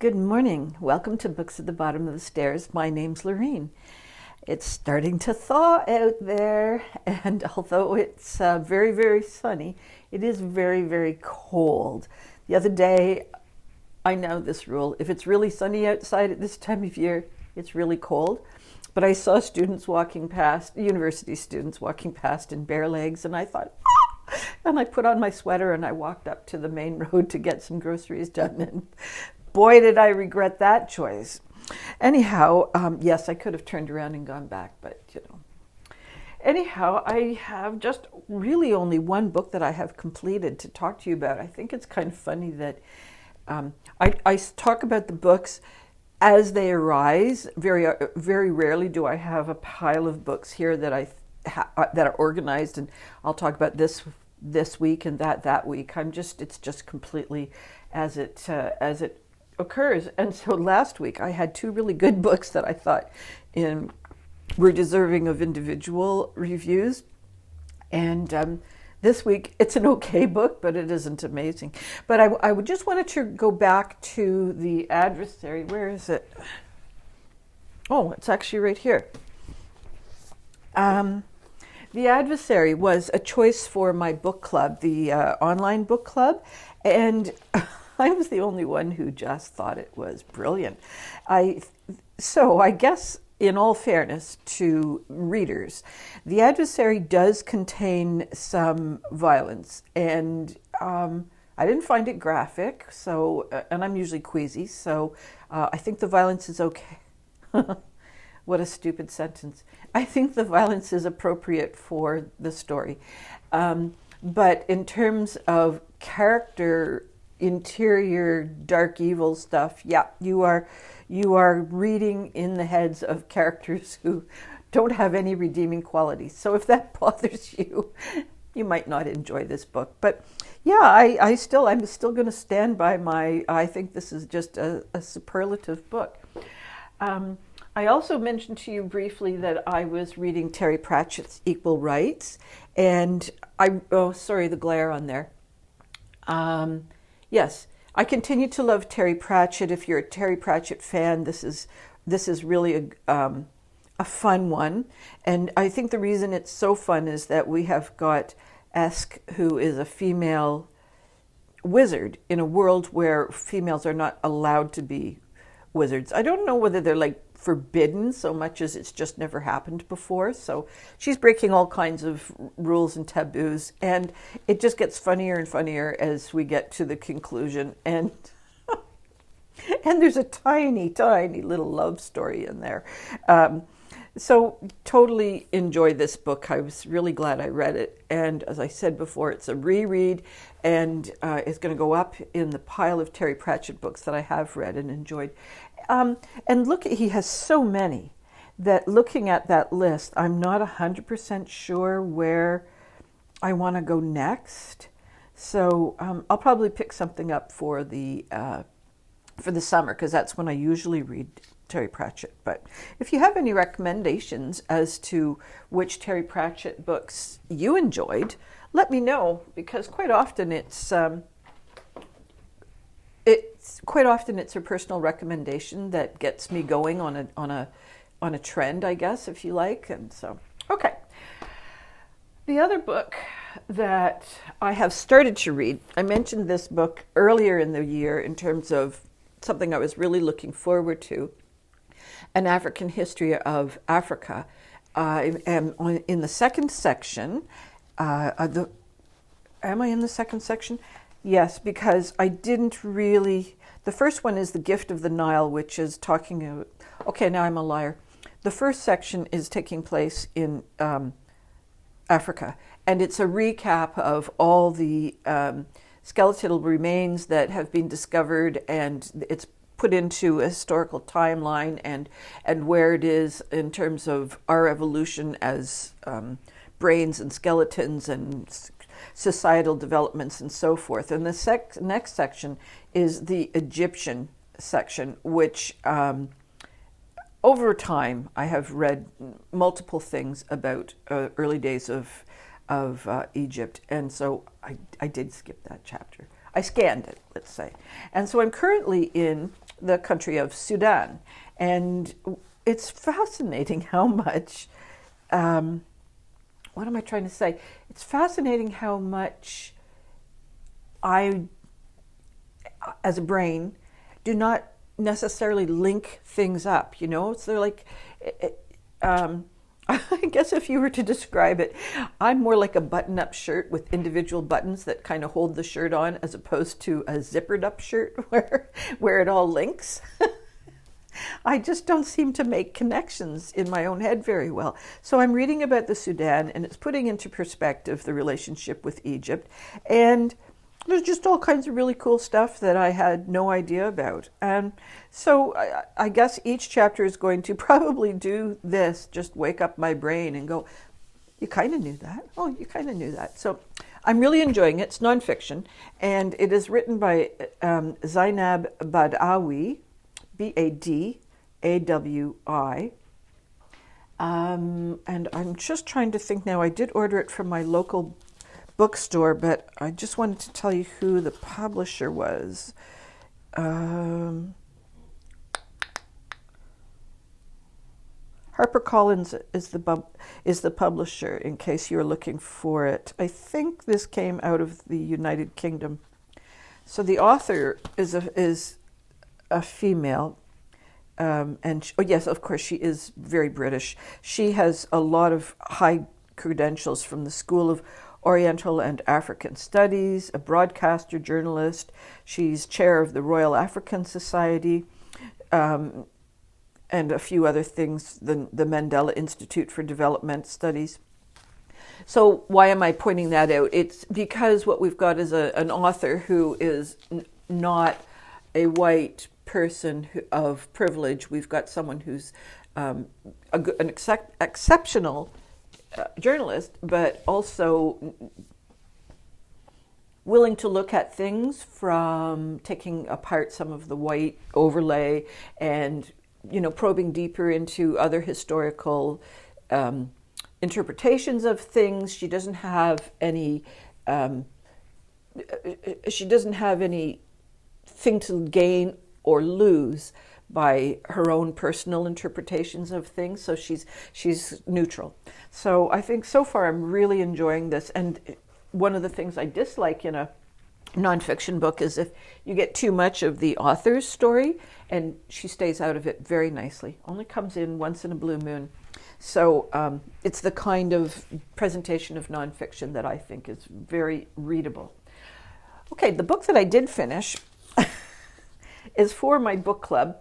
Good morning. Welcome to Books at the Bottom of the Stairs. My name's Lorraine. It's starting to thaw out there, and although it's very, very sunny, it is very, very cold. The other day, I know this rule. If it's really sunny outside at this time of year, it's really cold. But I saw students walking past, university students walking past in bare legs, and I thought, and I put on my sweater and I walked up to the main road to get some groceries done. And boy, did I regret that choice. Anyhow, yes, I could have turned around and gone back, but Anyhow, I have just really only one book that I have completed to talk to you about. I think it's kind of funny that I talk about the books as they arise. Very rarely do I have a pile of books here that that are organized, and I'll talk about this week and that week. It's just completely as it occurs. And so last week I had two really good books that I thought were deserving of individual reviews, and this week it's an okay book, but it isn't amazing. But I would just wanted to go back to The Adversary. Where is it? Oh, it's actually right here. The Adversary was a choice for my book club, the online book club, and I was the only one who just thought it was brilliant. So I guess, in all fairness to readers, The Adversary does contain some violence, and I didn't find it graphic, and I'm usually queasy, so I think the violence is okay. What a stupid sentence. I think the violence is appropriate for the story. But in terms of character, interior, dark evil stuff, yeah, you are reading in the heads of characters who don't have any redeeming qualities. So if that bothers you, you might not enjoy this book. But yeah, I'm still going to stand by I think this is just a superlative book. I also mentioned to you briefly that I was reading Terry Pratchett's Equal Rites, and sorry, the glare on there. Yes, I continue to love Terry Pratchett. If you're a Terry Pratchett fan, this is really a fun one, and I think the reason it's so fun is that we have got Esk, who is a female wizard in a world where females are not allowed to be wizards. I don't know whether they're like forbidden so much as it's just never happened before. So she's breaking all kinds of rules and taboos, and it just gets funnier and funnier as we get to the conclusion. And and there's a tiny, tiny little love story in there. So totally enjoyed this book. I was really glad I read it. And as I said before, it's a reread, and it's going to go up in the pile of Terry Pratchett books that I have read and enjoyed. And look, he has so many that looking at that list, I'm not 100% sure where I want to go next. So I'll probably pick something up for the summer, because that's when I usually read Terry Pratchett. But if you have any recommendations as to which Terry Pratchett books you enjoyed, let me know, because quite often it's her personal recommendation that gets me going on a trend, I guess, if you like. And so, okay. The other book that I have started to read, I mentioned this book earlier in the year in terms of something I was really looking forward to, An African History of Africa. I am in the second section. Am I in the second section? Yes, because I didn't really. The first one is The Gift of the Nile, which is talking about. Okay, now I'm a liar. The first section is taking place in Africa, and it's a recap of all the skeletal remains that have been discovered, and it's put into a historical timeline and where it is in terms of our evolution as brains and skeletons and societal developments and so forth. And the next section is the Egyptian section, which over time I have read multiple things about early days of Egypt, and so I did skip that chapter. I scanned it, let's say. And so I'm currently in the country of Sudan. And it's fascinating how much, what am I trying to say? It's fascinating how much I, as a brain, do not necessarily link things up, you know? So like, I guess if you were to describe it, I'm more like a button-up shirt with individual buttons that kind of hold the shirt on, as opposed to a zippered up shirt where it all links. I just don't seem to make connections in my own head very well. So I'm reading about the Sudan, and it's putting into perspective the relationship with Egypt. And there's just all kinds of really cool stuff that I had no idea about. And so I guess each chapter is going to probably do this, just wake up my brain and go, you kind of knew that. Oh, you kind of knew that. So I'm really enjoying it. It's nonfiction, and it is written by Zainab Badawi, Badawi. And I'm just trying to think now. I did order it from my local bookstore, but I just wanted to tell you who the publisher was. HarperCollins is the publisher, in case you're looking for it. I think this came out of the United Kingdom. So the author is a female, and yes, of course, she is very British. She has a lot of high credentials from the School of Oriental and African Studies, a broadcaster, journalist. She's chair of the Royal African Society, and a few other things, the Mandela Institute for Development Studies. So why am I pointing that out? It's because what we've got is an author who is not a white person of privilege. We've got someone who's an exceptional journalist, but also willing to look at things from taking apart some of the white overlay and, you know, probing deeper into other historical interpretations of things. She doesn't have any thing to gain or lose by her own personal interpretations of things, so she's neutral. So I think so far I'm really enjoying this. And one of the things I dislike in a nonfiction book is if you get too much of the author's story, and she stays out of it very nicely. Only comes in once in a blue moon. So it's the kind of presentation of nonfiction that I think is very readable. Okay, the book that I did finish is for my book club,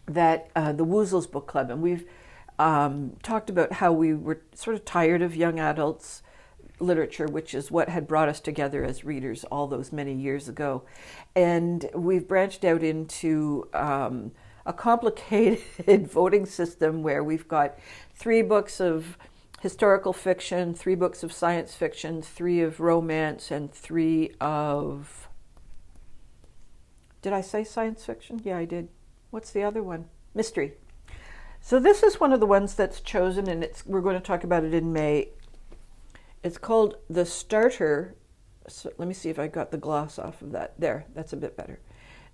that the Woozles book club, and we've talked about how we were sort of tired of young adults literature, which is what had brought us together as readers all those many years ago. And we've branched out into a complicated voting system where we've got 3 books of historical fiction, 3 books of science fiction, 3 of romance, and 3 of... Did I say science fiction? Yeah, I did. What's the other one? Mystery. So this is one of the ones that's chosen, and we're going to talk about it in May. It's called The Starter. So let me see if I got the gloss off of that. There, that's a bit better.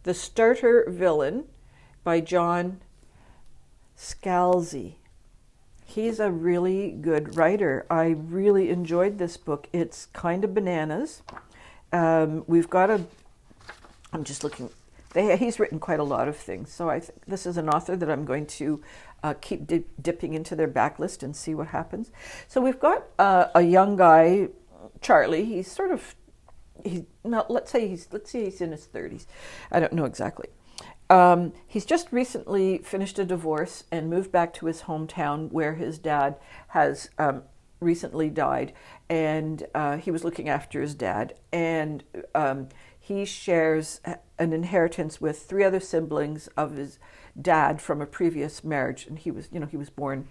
The Starter Villain by John Scalzi. He's a really good writer. I really enjoyed this book. It's kind of bananas. We've got I'm just looking. He's written quite a lot of things, so I think this is an author that I'm going to keep dipping into their backlist and see what happens. So we've got a young guy, Charlie. Let's say he's in his 30s. I don't know exactly. He's just recently finished a divorce and moved back to his hometown where his dad has recently died, and he was looking after his dad, and he shares an inheritance with 3 other siblings of his dad from a previous marriage, and he was born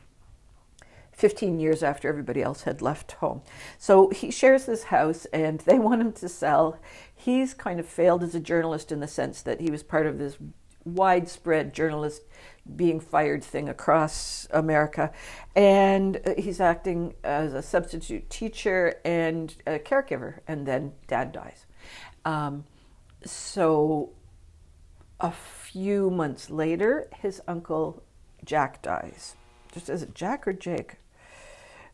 15 years after everybody else had left home. So he shares this house, and they want him to sell. He's kind of failed as a journalist in the sense that he was part of this widespread journalist being fired thing across America, and he's acting as a substitute teacher and a caregiver, and then dad dies. So a few months later, his uncle Jack dies. Is it Jack or Jake?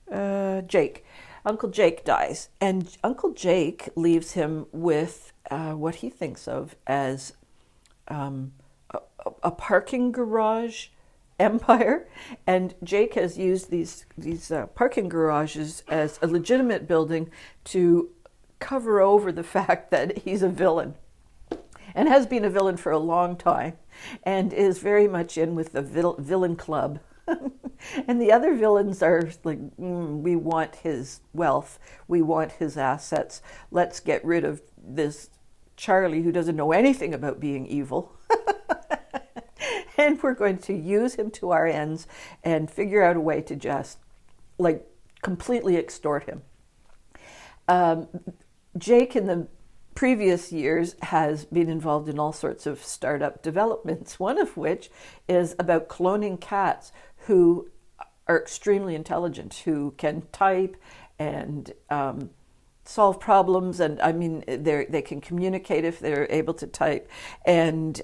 Jake. Uncle Jake dies. And Uncle Jake leaves him with what he thinks of as a parking garage empire. And Jake has used these parking garages as a legitimate building to cover over the fact that he's a villain. And has been a villain for a long time, and is very much in with the villain club. And the other villains are like, we want his wealth, we want his assets, let's get rid of this Charlie who doesn't know anything about being evil. And we're going to use him to our ends and figure out a way to just like completely extort him. Jake in the previous years has been involved in all sorts of startup developments, one of which is about cloning cats who are extremely intelligent, who can type and solve problems. And I mean, they can communicate if they're able to type. And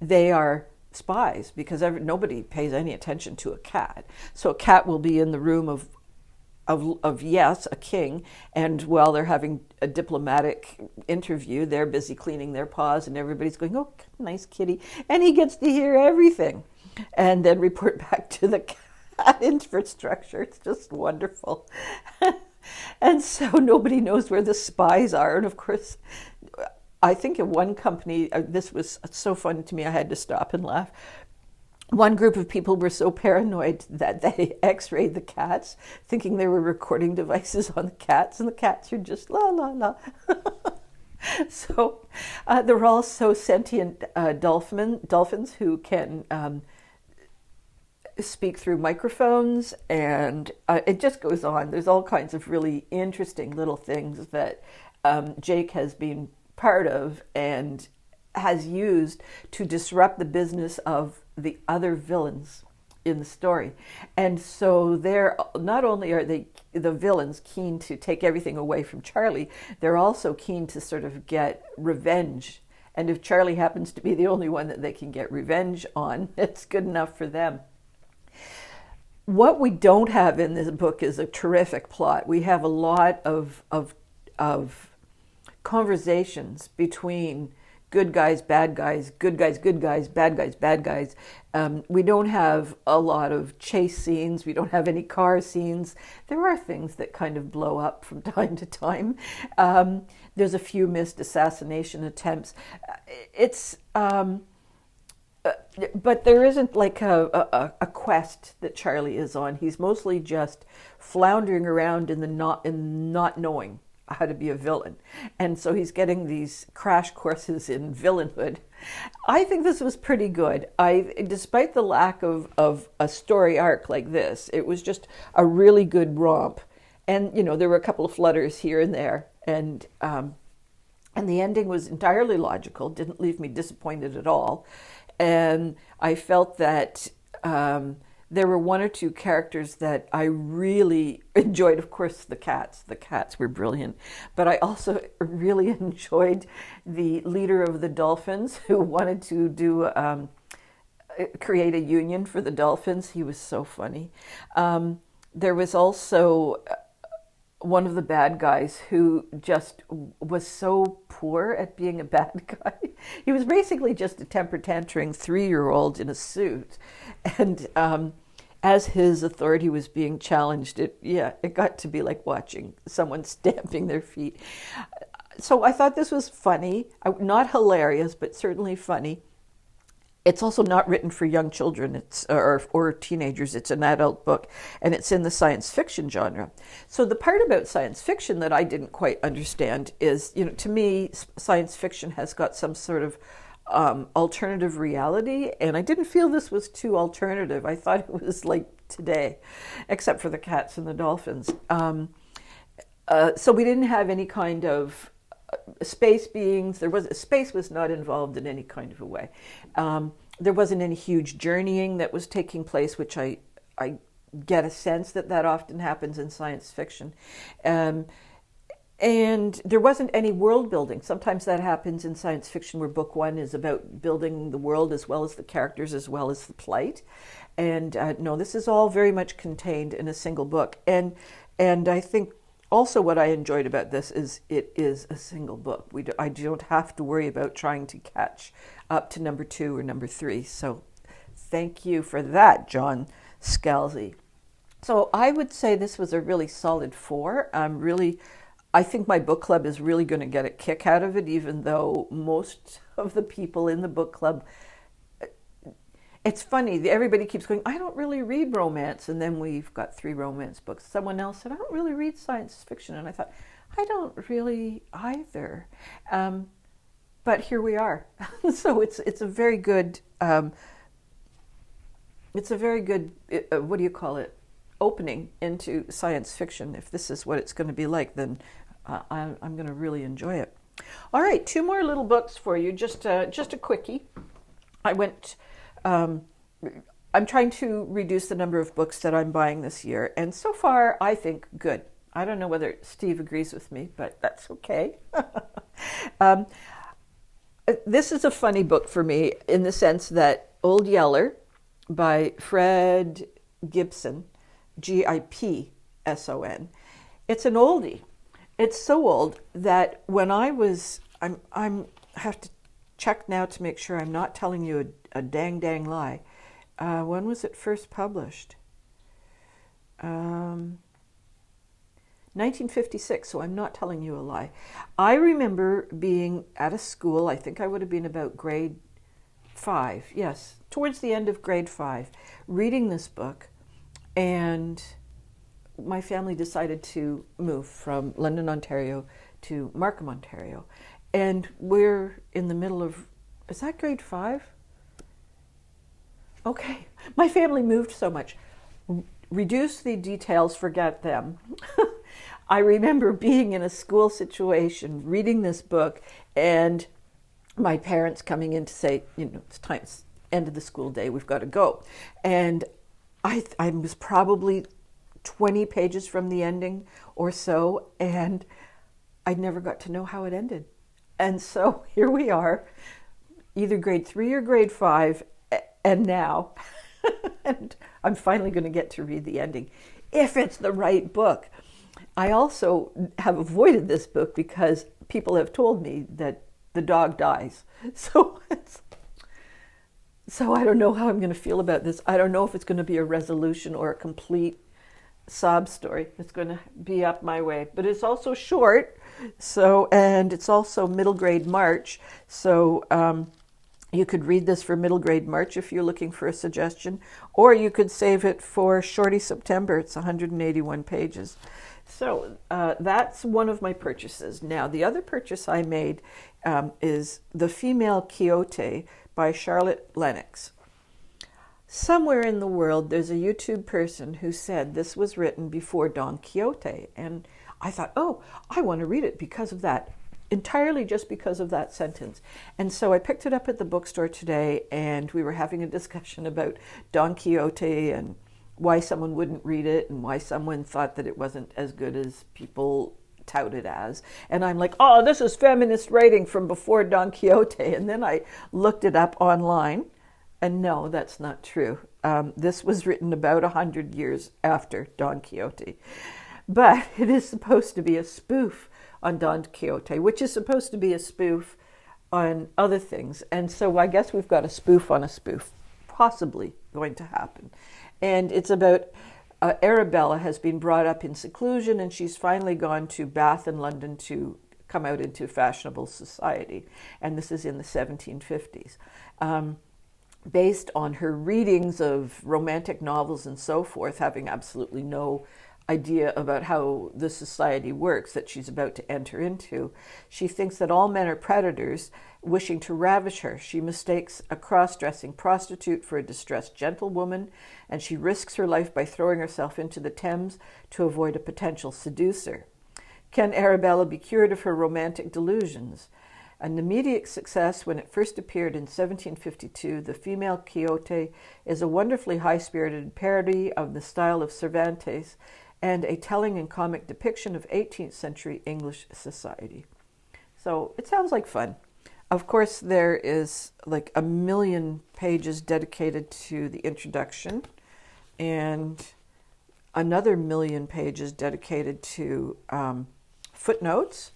they are spies because nobody pays any attention to a cat. So a cat will be in the room of yes, a king, and while they're having a diplomatic interview, they're busy cleaning their paws, and everybody's going, "Oh, nice kitty," and he gets to hear everything, and then report back to the cat infrastructure. It's just wonderful, and so nobody knows where the spies are, and of course, I think in one company, this was so funny to me, I had to stop and laugh. One group of people were so paranoid that they x-rayed the cats, thinking they were recording devices on the cats, and the cats are just la, la, la. So there were also sentient dolphins who can speak through microphones, and it just goes on. There's all kinds of really interesting little things that Jake has been part of and has used to disrupt the business of the other villains in the story. And so they're not only are the villains keen to take everything away from Charlie, they're also keen to sort of get revenge. And if Charlie happens to be the only one that they can get revenge on, it's good enough for them. What we don't have in this book is a terrific plot. We have a lot of conversations between good guys, bad guys, good guys, bad guys, bad guys. We don't have a lot of chase scenes. We don't have any car scenes. There are things that kind of blow up from time to time. There's a few missed assassination attempts. But there isn't like a quest that Charlie is on. He's mostly just floundering around in not knowing how to be a villain. And so he's getting these crash courses in villainhood. I think this was pretty good. Despite the lack of a story arc like this, it was just a really good romp. And, you know, there were a couple of flutters here and there. And the ending was entirely logical, didn't leave me disappointed at all. And I felt that there were one or two characters that I really enjoyed. Of course, the cats. The cats were brilliant. But I also really enjoyed the leader of the dolphins who wanted to create a union for the dolphins. He was so funny. There was also one of the bad guys who just was so poor at being a bad guy. He was basically just a temper tantrum 3-year-old in a suit. And as his authority was being challenged, it got to be like watching someone stamping their feet. So I thought this was funny, not hilarious, but certainly funny. It's also not written for young children or teenagers. It's an adult book, and it's in the science fiction genre. So the part about science fiction that I didn't quite understand is, to me, science fiction has got some sort of alternative reality, and I didn't feel this was too alternative. I thought it was like today, except for the cats and the dolphins. So we didn't have any kind of space beings. Space was not involved in any kind of a way. There wasn't any huge journeying that was taking place, which I get a sense that often happens in science fiction. And there wasn't any world building. Sometimes that happens in science fiction where book one is about building the world as well as the characters as well as the plight. And no, this is all very much contained in a single book. And I think also what I enjoyed about this is it is a single book. I don't have to worry about trying to catch up to number 2 or number 3. So thank you for that, John Scalzi. So I would say this was a really solid 4. I think my book club is really going to get a kick out of it, even though most of the people in the book club, it's funny, everybody keeps going, I don't really read romance. And then we've got 3 romance books. Someone else said, I don't really read science fiction. And I thought, I don't really either. But here we are. So it's a very good, what do you call it? Opening into science fiction. If this is what it's going to be like, then I'm going to really enjoy it. All right, 2 more little books for you, just a quickie. I'm trying to reduce the number of books that I'm buying this year, and so far I think good. I don't know whether Steve agrees with me, but that's okay. This is a funny book for me in the sense that Old Yeller by Fred Gipson, Gipson. It's an oldie. It's so old that when I have to check now to make sure I'm not telling you a dang lie. When was it first published? 1956, so I'm not telling you a lie. I remember being at a school, I think I would have been about grade 5, yes, towards the end of grade 5, reading this book, and my family decided to move from London, Ontario to Markham, Ontario. And we're in the middle of, is that grade 5? Okay, my family moved so much. Reduce the details, forget them. I remember being in a school situation, reading this book, and my parents coming in to say, it's time, it's end of the school day, we've got to go. And I was probably 20 pages from the ending or so, and I never got to know how it ended. And so here we are, either grade 3 or grade 5, and now, and I'm finally going to get to read the ending, if it's the right book. I also have avoided this book because people have told me that the dog dies. So I don't know how I'm going to feel about this. I don't know if it's going to be a resolution or a complete sob story. It's going to be up my way. But it's also short, and it's also middle grade March. So you could read this for middle grade March if you're looking for a suggestion, or you could save it for shorty September. It's 181 pages. So that's one of my purchases. Now, the other purchase I made is The Female Quixote by Charlotte Lennox. Somewhere in the world, there's a YouTube person who said this was written before Don Quixote. And I thought, oh, I want to read it because of that, entirely just because of that sentence. And so I picked it up at the bookstore today, and we were having a discussion about Don Quixote and why someone wouldn't read it and why someone thought that it wasn't as good as people tout it as. And I'm like, oh, this is feminist writing from before Don Quixote. And then I looked it up online, and no, that's not true. This was written about 100 years after Don Quixote. But it is supposed to be a spoof on Don Quixote, which is supposed to be a spoof on other things. And so I guess we've got a spoof on a spoof, possibly going to happen. And it's about Arabella has been brought up in seclusion, and she's finally gone to Bath in London to come out into fashionable society. And this is in the 1750s. Based on her readings of romantic novels and so forth, having absolutely no idea about how the society works that she's about to enter into, she thinks that all men are predators wishing to ravish her. She mistakes a cross-dressing prostitute for a distressed gentlewoman, and she risks her life by throwing herself into the Thames to avoid a potential seducer. Can Arabella be cured of her romantic delusions? An immediate success when it first appeared in 1752, The Female Quixote is a wonderfully high-spirited parody of the style of Cervantes and a telling and comic depiction of 18th century English society. So it sounds like fun. Of course, there is like 1,000,000 pages dedicated to the introduction and another 1,000,000 pages dedicated to footnotes,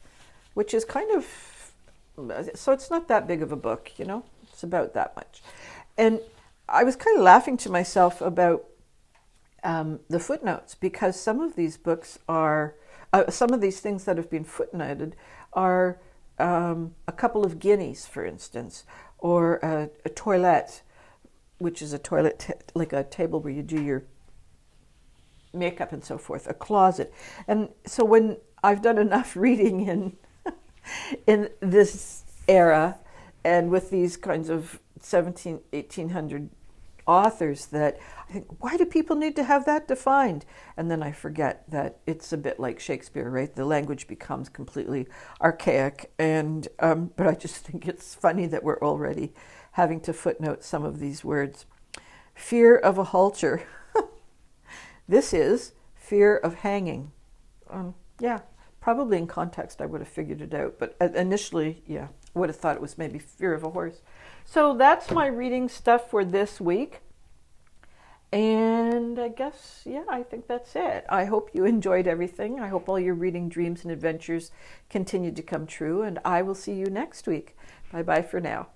which is kind of, so it's not that big of a book, you know, it's about that much. And I was kind of laughing to myself about the footnotes, because some of these books are, some of these things that have been footnoted are a couple of guineas, for instance, or a toilette, which is a toilet, like a table where you do your makeup and so forth, a closet. And so when I've done enough reading in this era, and with these kinds of 1800 authors, that I think, why do people need to have that defined? And then I forget that it's a bit like Shakespeare, right? The language becomes completely archaic, and but I just think it's funny that we're already having to footnote some of these words. Fear of a halter. This is fear of hanging. Yeah, probably in context I would have figured it out, but initially, yeah, I would have thought it was maybe fear of a horse. So that's my reading stuff for this week. And I guess, yeah, I think that's it. I hope you enjoyed everything. I hope all your reading dreams and adventures continue to come true, and I will see you next week. Bye-bye for now.